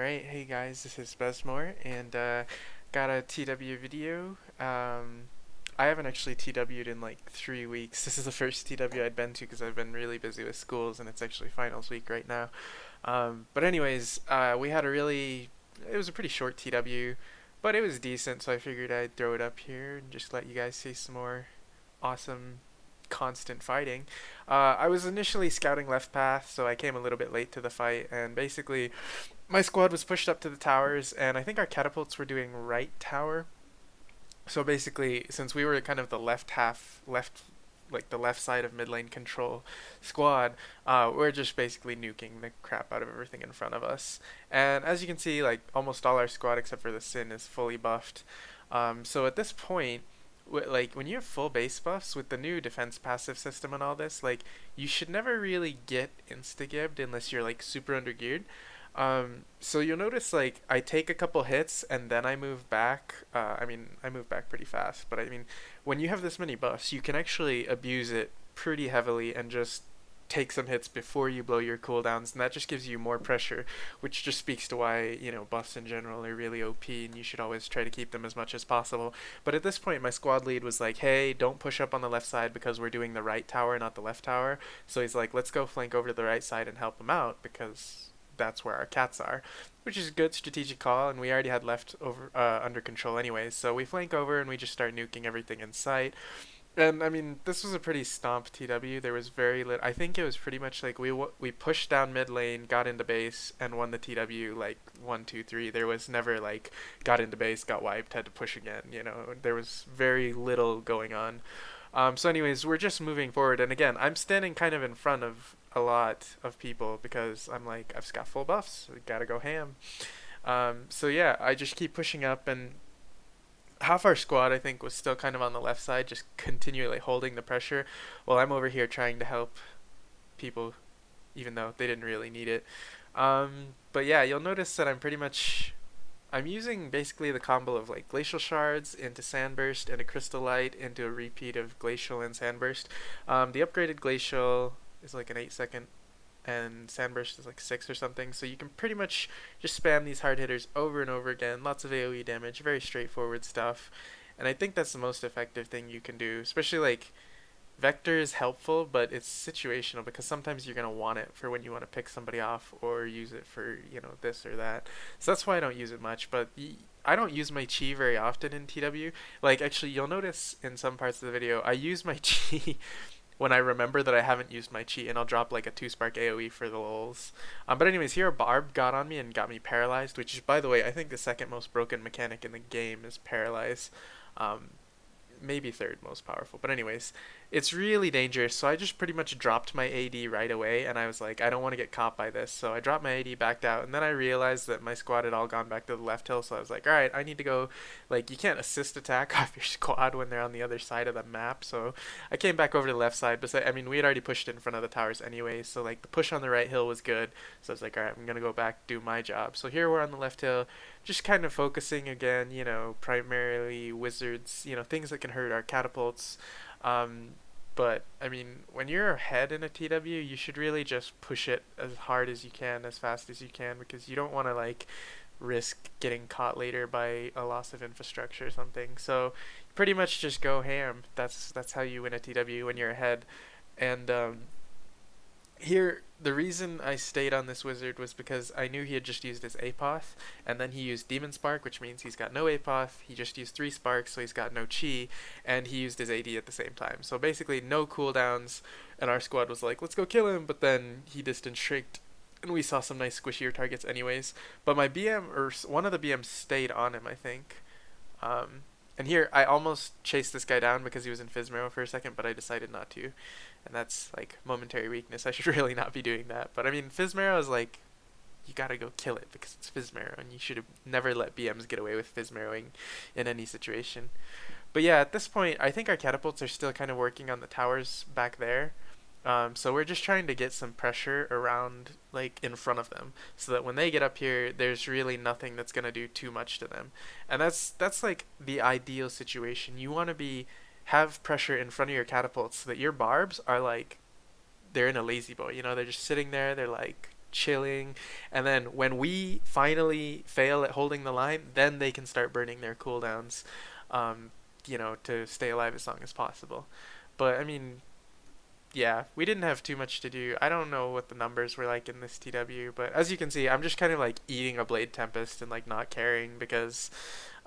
Alright, hey guys, this is Bezmor, and got a TW video. I haven't actually TW'd in like 3 weeks. This is the first TW I'd been to because I've been really busy with schools, and it's actually finals week right now. But anyways, we had it was a pretty short TW, but it was decent, so I figured I'd throw it up here and just let you guys see some more awesome constant fighting. I was initially scouting left path, so I came a little bit late to the fight, and basically my squad was pushed up to the towers, and I think our catapults were doing right tower. So basically, since we were kind of the left half, like the left side of mid lane control squad, we're just basically nuking the crap out of everything in front of us. And as you can see, like almost all our squad except for the Sin is fully buffed. So at this point, like when you have full base buffs with the new defense passive system and all this, like you should never really get insta-gibbed unless you're like super undergeared. So you'll notice like I take a couple hits and then I move back. I move back pretty fast, but I mean, when you have this many buffs, you can actually abuse it pretty heavily and just take some hits before you blow your cooldowns, and that just gives you more pressure, which just speaks to why, buffs in general are really OP, and you should always try to keep them as much as possible. But at this point, my squad lead was like, hey, don't push up on the left side because we're doing the right tower, not the left tower. So he's like, let's go flank over to the right side and help him out because that's where our cats are, which is a good strategic call, and we already had left over under control anyways. So we flank over and we just start nuking everything in sight. And I mean, this was a pretty stomp TW. There was very little. I think it was pretty much like we pushed down mid lane, got into base, and won the TW like 1, 2, 3. There was never like got into base, got wiped, had to push again. There was very little going on. So anyways, we're just moving forward, and again, I'm standing kind of in front of a lot of people because I'm like, I've got full buffs, so we gotta go ham. So yeah, I just keep pushing up, and half our squad I think was still kind of on the left side, just continually holding the pressure, while I'm over here trying to help people, even though they didn't really need it. But yeah, you'll notice that I'm using basically the combo of like glacial shards into sandburst and a crystal light into a repeat of glacial and sandburst. The upgraded glacial is like an 8 second and sandburst is like 6 or something, so you can pretty much just spam these hard hitters over and over again. Lots of AoE damage, very straightforward stuff, and I think that's the most effective thing you can do. Especially like vector is helpful, but it's situational because sometimes you're gonna want it for when you want to pick somebody off or use it for this or that. So that's why I don't use it much. But I don't use my chi very often in TW. Like actually, you'll notice in some parts of the video I use my chi when I remember that I haven't used my chi, and I'll drop like a 2 spark AoE for the lulz. But anyways, here a barb got on me and got me paralyzed, which is, by the way, I think the second most broken mechanic in the game is paralyze. Um, Maybe third most powerful. But anyways, it's really dangerous. So I just pretty much dropped my AD right away, and I was like, I don't want to get caught by this. So I dropped my AD, backed out, and then I realized that my squad had all gone back to the left hill. So I was like, all right, I need to go. Like, you can't assist attack off your squad when they're on the other side of the map. So I came back over to the left side. But I mean, we had already pushed in front of the towers anyway. So like the push on the right hill was good. So I was like, all right, I'm gonna go back do my job. So here we're on the left hill, just kind of focusing again, primarily wizards, things that can hurt our catapults. Um, but I mean, when you're ahead in a TW, you should really just push it as hard as you can, as fast as you can, because you don't want to like risk getting caught later by a loss of infrastructure or something. So pretty much just go ham. That's how you win a TW when you're ahead. And here, the reason I stayed on this wizard was because I knew he had just used his Apoth, and then he used Demon Spark, which means he's got no Apoth. He just used 3 sparks, so he's got no chi, and he used his AD at the same time. So basically, no cooldowns, and our squad was like, let's go kill him, but then he distance shrieked, and we saw some nice squishier targets anyways. But my BM, or one of the BMs, stayed on him, I think. Um, and here, I almost chased this guy down because he was in Physmero for a second, but I decided not to. And that's like momentary weakness. I should really not be doing that. But I mean, Physmero is like, you gotta go kill it because it's Physmero, and you should have never let BMs get away with Physmeroing in any situation. But yeah, at this point, I think our catapults are still kind of working on the towers back there. So we're just trying to get some pressure around, like, in front of them, so that when they get up here, there's really nothing that's gonna do too much to them. And that's like the ideal situation. You want to have pressure in front of your catapults so that your barbs are like, they're in a lazy boy. They're just sitting there. They're like chilling, and then when we finally fail at holding the line, then they can start burning their cooldowns, um, to stay alive as long as possible. But I mean, yeah, we didn't have too much to do. I don't know what the numbers were like in this TW, but as you can see, I'm just kind of like eating a Blade Tempest and like not caring because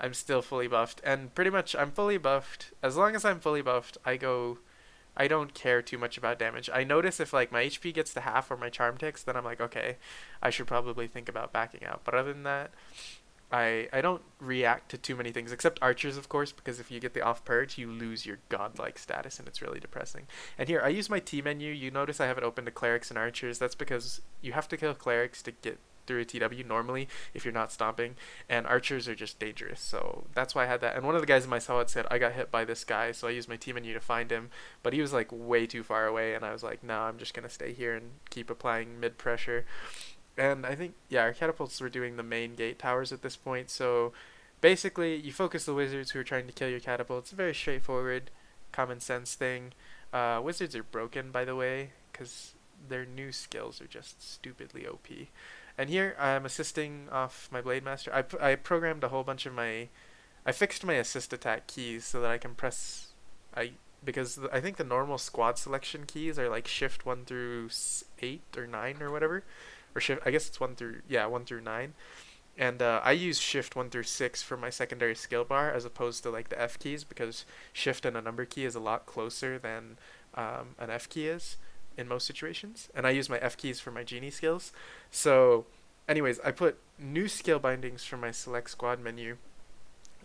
I'm still fully buffed. And pretty much I'm fully buffed. As long as I'm fully buffed, I don't care too much about damage. I notice if like my HP gets to half or my charm ticks, then I'm like, okay, I should probably think about backing out. But other than that, I don't react to too many things except archers, of course, because if you get the off purge, you lose your godlike status, and it's really depressing. And here I use my T menu. You notice I have it open to clerics and archers. That's because you have to kill clerics to get through a TW normally if you're not stomping, and archers are just dangerous. So that's why I had that. And one of the guys in my solid said I got hit by this guy, so I used my T menu to find him, but he was like way too far away, and I was like, no, I'm just gonna stay here and keep applying mid pressure. And I think, yeah, our catapults were doing the main gate towers at this point. So basically, you focus the wizards who are trying to kill your catapults. It's a very straightforward, common sense thing. Wizards are broken, by the way, because their new skills are just stupidly OP. And here I'm assisting off my Blade Master. I programmed a whole bunch of my. I fixed my assist attack keys so that I can press. I because I think the normal squad selection keys are like shift 1 through 8 or 9 or whatever, or shift. I guess it's 1 through 9, and I use shift 1 through 6 for my secondary skill bar as opposed to like the F keys, because shift and a number key is a lot closer than an F key is in most situations, and I use my F keys for my genie skills. So, anyways, I put new skill bindings for my select squad menu,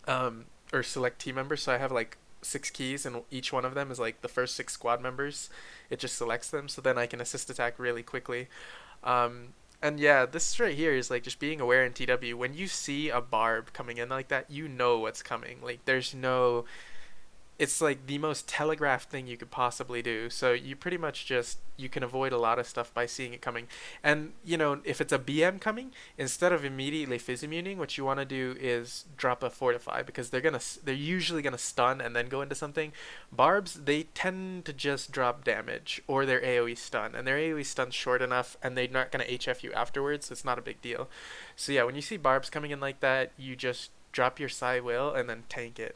or select team members. So I have like 6 keys, and each one of them is like the first 6 squad members. It just selects them, so then I can assist attack really quickly. And yeah, this right here is like just being aware in TW. When you see a barb coming in like that, you know what's coming. Like there's no, it's like the most telegraphed thing you could possibly do. So you pretty much just, you can avoid a lot of stuff by seeing it coming. And if it's a BM coming, instead of immediately physimmuning, what you want to do is drop a fortify, because they're usually gonna stun and then go into something. Barbs, they tend to just drop damage or their AoE stun, and their AoE stun's short enough and they're not gonna HF you afterwards, so it's not a big deal. So yeah, when you see barbs coming in like that, you just drop your Psy Will and then tank it,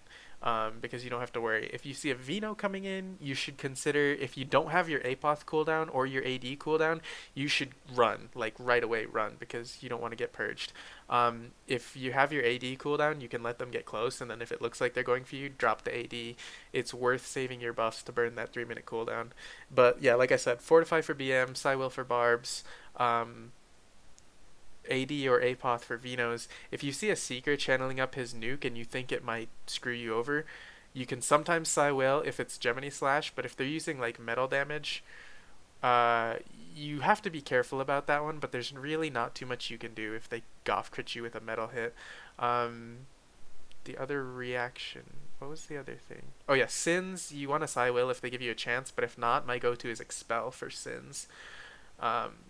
because you don't have to worry. If you see a Vino coming in, you should consider, if you don't have your Apoth cooldown or your AD cooldown, you should run, like right away run, because you don't want to get purged. If you have your AD cooldown, you can let them get close, and then if it looks like they're going for you, drop the AD. It's worth saving your buffs to burn that 3-minute cooldown. But yeah, like I said, Fortify for BM, Psy-Will for Barbs, AD or Apoth for Venos. If you see a Seeker channeling up his nuke and you think it might screw you over, you can sometimes Psy-Will if it's Gemini Slash, but if they're using like metal damage, you have to be careful about that one, but there's really not too much you can do if they Goth crit you with a metal hit. The other reaction, what was the other thing? Oh yeah, Sins, you want to Psy-Will if they give you a chance, but if not, my go-to is Expel for Sins.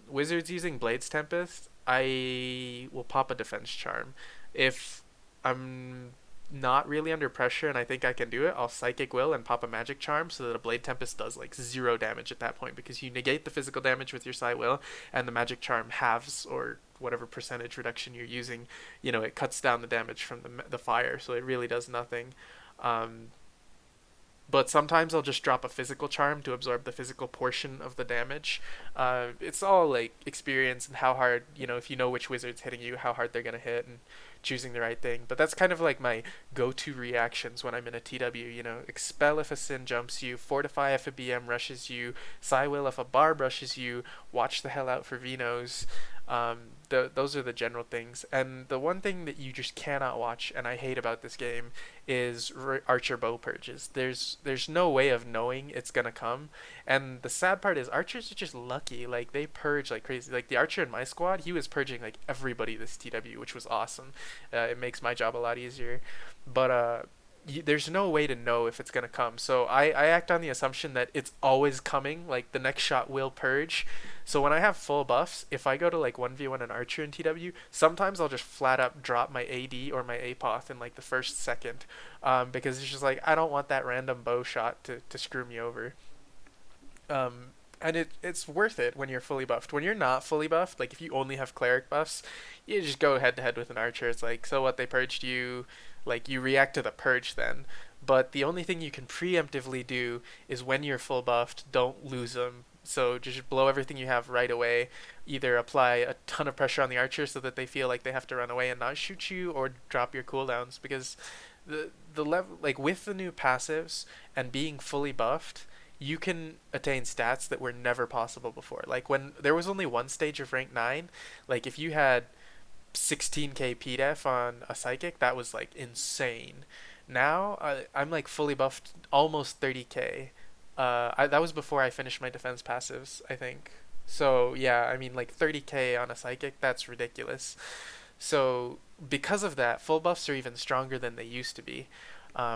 Wizards using Blades Tempest, I will pop a defense charm. If I'm not really under pressure and I think I can do it, I'll Psychic Will and pop a magic charm so that a Blade Tempest does like 0 damage at that point, because you negate the physical damage with your Psy Will, and the magic charm halves, or whatever percentage reduction you're using, it cuts down the damage from the fire, so it really does nothing. But sometimes I'll just drop a physical charm to absorb the physical portion of the damage. It's all like experience and how hard, if you know which wizard's hitting you, how hard they're going to hit, and choosing the right thing. But that's kind of like my go-to reactions when I'm in a TW, Expel if a Sin jumps you, Fortify if a BM rushes you, Psy-Will if a Barb rushes you, watch the hell out for Venos. Those are the general things. And the one thing that you just cannot watch, and I hate about this game, is Archer bow purges. There's no way of knowing it's gonna come, and the sad part is archers are just lucky. Like they purge like crazy. Like the archer in my squad, he was purging like everybody this TW, which was awesome. It makes my job a lot easier. But there's no way to know if it's gonna come. So I act on the assumption that it's always coming. Like the next shot will purge. So when I have full buffs, if I go to like 1v1 an archer in TW, sometimes I'll just flat up drop my AD or my Apoth in like the first second, because it's just like I don't want that random bow shot to screw me over. And it's worth it when you're fully buffed. When you're not fully buffed, like if you only have cleric buffs, you just go head to head with an archer. It's like, so what, they purged you, like you react to the purge then. But the only thing you can preemptively do is when you're full buffed, don't lose them. So just blow everything you have right away. Either apply a ton of pressure on the archer so that they feel like they have to run away and not shoot you, or drop your cooldowns, because the level, like with the new passives and being fully buffed, you can attain stats that were never possible before. Like when there was only one stage of rank 9, like if you had 16k PDEF on a psychic, that was like insane. Now I'm like fully buffed, almost 30k. That was before I finished my defense passives, I think. So yeah, I mean like 30k on a psychic, that's ridiculous. So because of that, full buffs are even stronger than they used to be,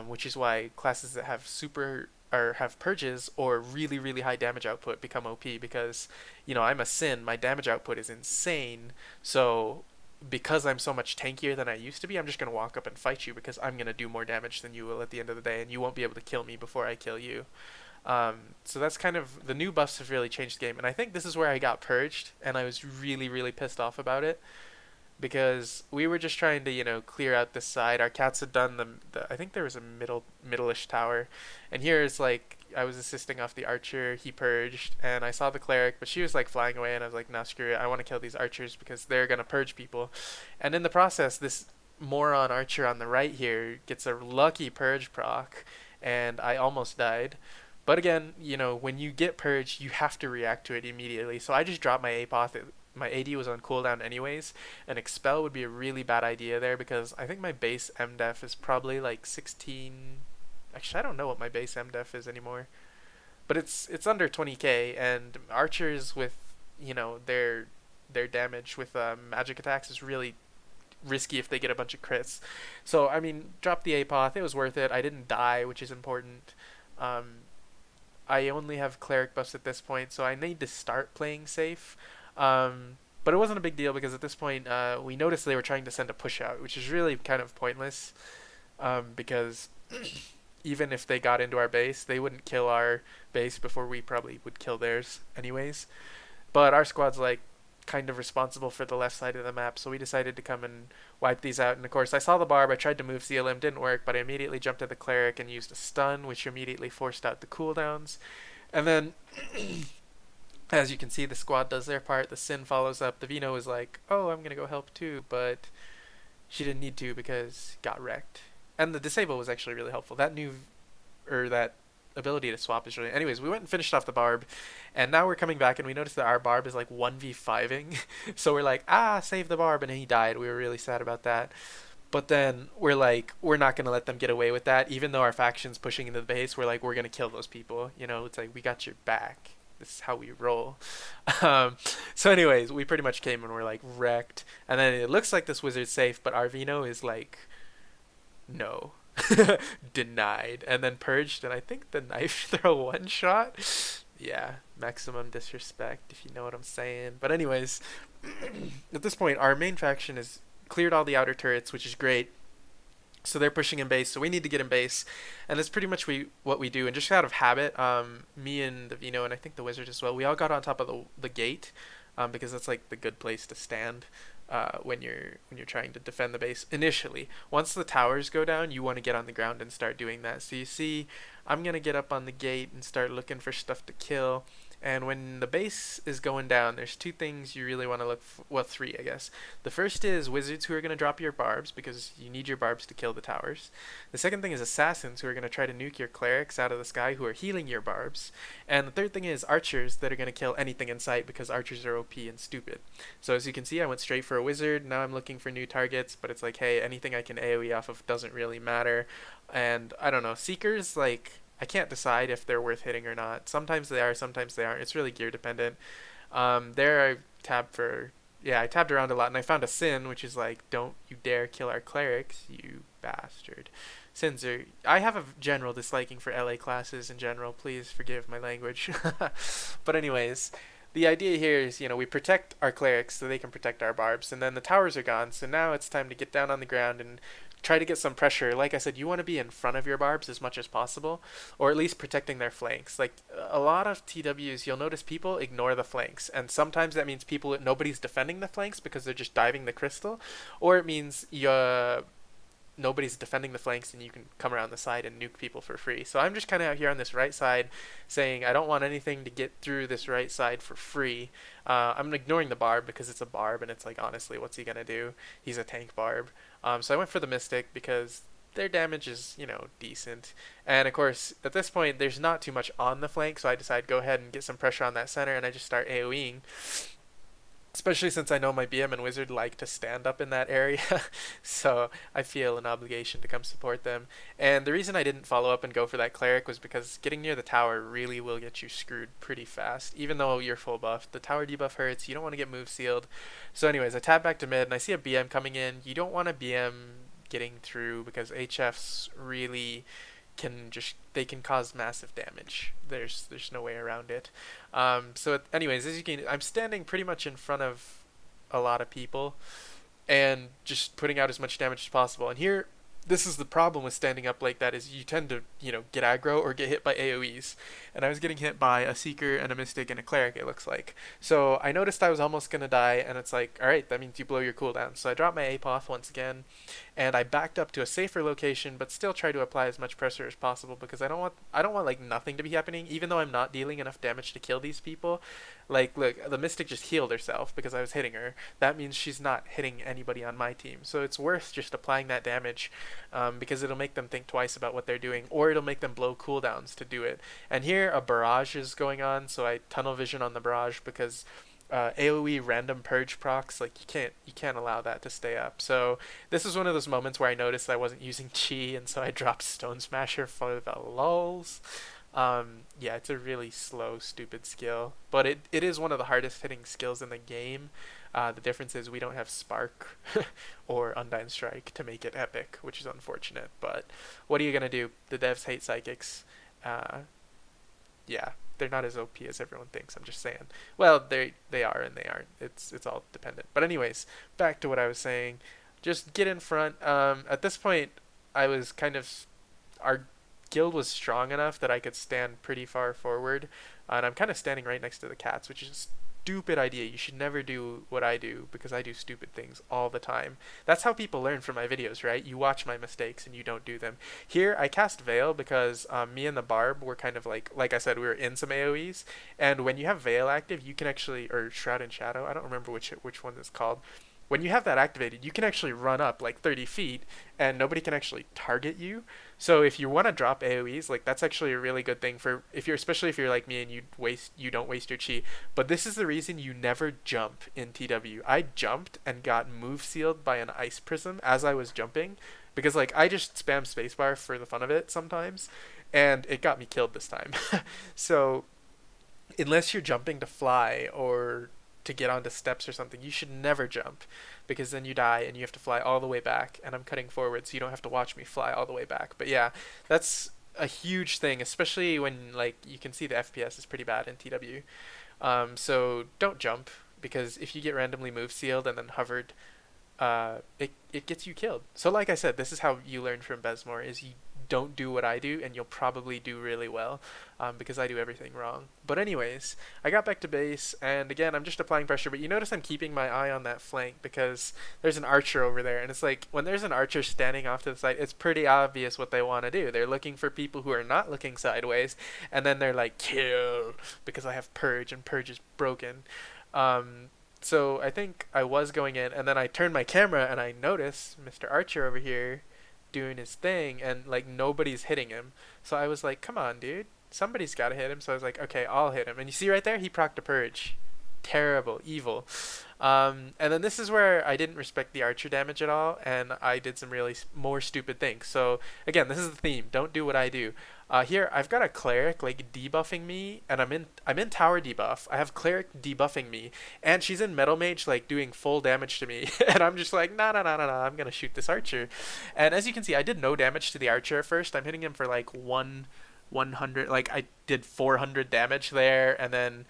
which is why classes that have super or have purges or really really high damage output become OP, because I'm a Sin, my damage output is insane. So because I'm so much tankier than I used to be, I'm just gonna walk up and fight you because I'm gonna do more damage than you will at the end of the day, and you won't be able to kill me before I kill you. So that's kind of the new buffs have really changed the game, and I think this is where I got purged, and I was really really pissed off about it because we were just trying to clear out this side. Our cats had done the I think there was a middle-ish tower, and here's like I was assisting off the archer. He purged, and I saw the cleric, but she was like flying away, and I was like, nah, screw it. I want to kill these archers because they're gonna purge people, and in the process, this moron archer on the right here gets a lucky purge proc, and I almost died. But again, when you get purged, you have to react to it immediately. So I just dropped my APOT. My AD was on cooldown anyways, and Expel would be a really bad idea there because I think my base MDef is probably like 16. Actually, I don't know what my base MDef is anymore, but it's under 20k, and archers with their damage with magic attacks is really risky if they get a bunch of crits. So I mean, drop the APOT. It was worth it. I didn't die, which is important. Um, I only have cleric buffs at this point, so I need to start playing safe. But it wasn't a big deal because at this point we noticed they were trying to send a push out, which is really kind of pointless, because even if they got into our base, they wouldn't kill our base before we probably would kill theirs anyways. But our squad's like kind of responsible for the left side of the map, so we decided to come and wipe these out. And of course I saw the barb, I tried to move CLM, didn't work, but I immediately jumped to the cleric and used a stun, which immediately forced out the cooldowns. And then as you can see, the squad does their part, the Sin follows up, the Vino is like, oh, I'm gonna go help too, but she didn't need to because got wrecked. And the disable was actually really helpful. That new, or that ability to swap is really... Anyways, we went and finished off the barb, and now we're coming back and we noticed that our barb is like 1v5ing. So we're like, save the barb, and he died. We were really sad about that. But then we're like, we're not going to let them get away with that. Even though our faction's pushing into the base, we're like, we're going to kill those people. It's like, we got your back. This is how we roll. Um, so anyways, we pretty much came and we're like wrecked. And then it looks like this wizard's safe, but our Vino is like, no. Denied. And then purged, and I think the knife throw one shot. Yeah, maximum disrespect, if you know what I'm saying. But anyways, at this point, our main faction has cleared all the outer turrets, which is great. So they're pushing in base, so we need to get in base, and that's pretty much what we do. And just out of habit, me and the Vino, and I think the wizard as well, we all got on top of the gate, because that's like the good place to stand when you're trying to defend the base initially. Once the towers go down, you want to get on the ground and start doing that. So you see, I'm gonna get up on the gate and start looking for stuff to kill. And when the base is going down, there's two things you really want to look for. Well, three, I guess. The first is wizards who are going to drop your barbs, because you need your barbs to kill the towers. The second thing is assassins who are going to try to nuke your clerics out of the sky, who are healing your barbs. And the third thing is archers that are going to kill anything in sight, because archers are OP and stupid. So as you can see, I went straight for a wizard. Now I'm looking for new targets, but it's like, hey, anything I can AoE off of doesn't really matter. And I don't know, seekers, like, I can't decide if they're worth hitting or not. Sometimes they are, sometimes they aren't. It's really gear dependent. There I tabbed around a lot, and I found a Sin, which is like, don't you dare kill our clerics, you bastard. Sins are... I have a general disliking for LA classes in general. Please forgive my language. But anyways, the idea here is, we protect our clerics so they can protect our barbs, and then the towers are gone, so now it's time to get down on the ground and try to get some pressure. Like I said, you want to be in front of your barbs as much as possible, or at least protecting their flanks. Like a lot of TWs, you'll notice people ignore the flanks, and sometimes that means nobody's defending the flanks because they're just diving the crystal, or it means nobody's defending the flanks and you can come around the side and nuke people for free. So I'm just kind of out here on this right side saying I don't want anything to get through this right side for free. I'm ignoring the barb because it's a barb and it's like, honestly, what's he going to do? He's a tank barb. So I went for the Mystic because their damage is, decent. And of course, at this point, there's not too much on the flank, so I decide go ahead and get some pressure on that center and I just start AoEing. Especially since I know my BM and Wizard like to stand up in that area, so I feel an obligation to come support them. And the reason I didn't follow up and go for that Cleric was because getting near the tower really will get you screwed pretty fast. Even though you're full buff, the tower debuff hurts, you don't want to get move sealed. So anyways, I tap back to mid and I see a BM coming in. You don't want a BM getting through because HFs really they can cause massive damage. There's no way around it. Anyways, as you can, I'm standing pretty much in front of a lot of people and just putting out as much damage as possible. And here, this is the problem with standing up like that is you tend to, get aggro or get hit by AoEs. And I was getting hit by a Seeker and a Mystic and a Cleric, it looks like. So I noticed I was almost going to die, and it's like, alright, that means you blow your cooldown. So I dropped my Apoth once again, and I backed up to a safer location, but still try to apply as much pressure as possible because I don't want like nothing to be happening, even though I'm not dealing enough damage to kill these people. Like, look, the Mystic just healed herself because I was hitting her. That means she's not hitting anybody on my team. So it's worth just applying that damage because it'll make them think twice about what they're doing, or it'll make them blow cooldowns to do it. And here, a barrage is going on, so I tunnel vision on the barrage because AoE random purge procs, like you can't allow that to stay up. So this is one of those moments where I noticed I wasn't using chi, and so I dropped Stone Smasher for the lulz. Yeah, it's a really slow, stupid skill, but it is one of the hardest hitting skills in the game. The difference is we don't have Spark or Undyne Strike to make it epic, which is unfortunate, but what are you gonna do? The devs hate psychics. Yeah, they're not as OP as everyone thinks, I'm just saying. Well, they are and they aren't. It's all dependent. But anyways, back to what I was saying. Just get in front. At this point, I was our guild was strong enough that I could stand pretty far forward, and I'm kind of standing right next to the cats, which is a stupid idea. You should never do what I do because I do stupid things all the time. That's how people learn from my videos, right? You watch my mistakes and you don't do them. Here, I cast Veil because me and the Barb were kind of like I said, we were in some AoEs, and when you have Veil active, you can actually, or Shroud and Shadow, I don't remember which one it's called. When you have that activated, you can actually run up like 30 feet and nobody can actually target you. So if you want to drop AoEs, like that's actually a really good thing for especially if you're like me and you don't waste your chi. But this is the reason you never jump in TW. I jumped and got move sealed by an ice prism as I was jumping because like I just spam spacebar for the fun of it sometimes, and it got me killed this time. So unless you're jumping to fly or to get onto steps or something, you should never jump because then you die and you have to fly all the way back, and I'm cutting forward so you don't have to watch me fly all the way back. But yeah, that's a huge thing, especially when like you can see the FPS is pretty bad in TW. So don't jump because if you get randomly move sealed and then hovered, it gets you killed. So like I said, this is how you learn from Bezmor, is you don't do what I do and you'll probably do really well because I do everything wrong. But anyways, I got back to base, and again I'm just applying pressure, but you notice I'm keeping my eye on that flank because there's an archer over there, and it's like when there's an archer standing off to the side, it's pretty obvious what they want to do. They're looking for people who are not looking sideways, and then they're like, kill, because I have purge and purge is broken. So I think I was going in, and then I turned my camera and I noticed Mr. Archer over here doing his thing, and like nobody's hitting him. So I was like, come on dude, somebody's gotta hit him. So I was like, okay, I'll hit him, and you see right there, he procced a purge. Terrible, evil. And then this is where I didn't respect the archer damage at all, and I did some really more stupid things. So again, this is the theme, don't do what I do. Here I've got a cleric like debuffing me, and I'm in tower debuff. I have cleric debuffing me, and she's in metal mage like doing full damage to me, and I'm just like, nah, I'm gonna shoot this archer. And as you can see, I did no damage to the archer at first. I'm hitting him for like 100, like I did 400 damage there, and then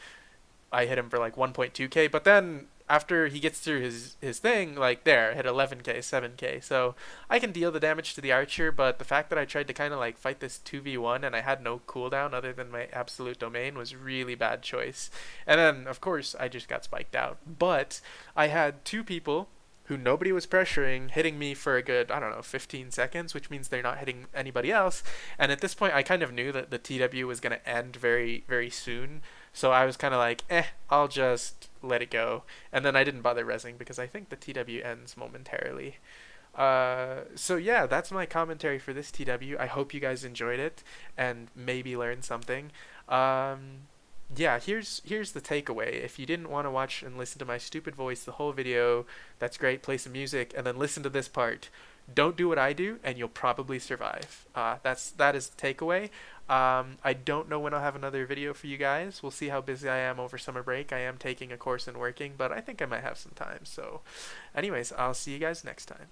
I hit him for like 1.2k, but then after he gets through his thing, like there, hit 11k, 7k. So I can deal the damage to the archer, but the fact that I tried to kind of like fight this 2v1 and I had no cooldown other than my absolute domain was really bad choice. And then of course I just got spiked out. But I had two people who nobody was pressuring hitting me for a good, I don't know, 15 seconds, which means they're not hitting anybody else. And at this point I kind of knew that the TW was going to end very very soon. So I was kind of like, I'll just let it go. And then I didn't bother resing because I think the TW ends momentarily. So yeah, that's my commentary for this TW. I hope you guys enjoyed it and maybe learned something. Yeah, here's the takeaway. If you didn't want to watch and listen to my stupid voice the whole video, that's great. Play some music and then listen to this part. Don't do what I do, and you'll probably survive. That is the takeaway. I don't know when I'll have another video for you guys. We'll see how busy I am over summer break. I am taking a course and working, but I think I might have some time. So, anyways, I'll see you guys next time.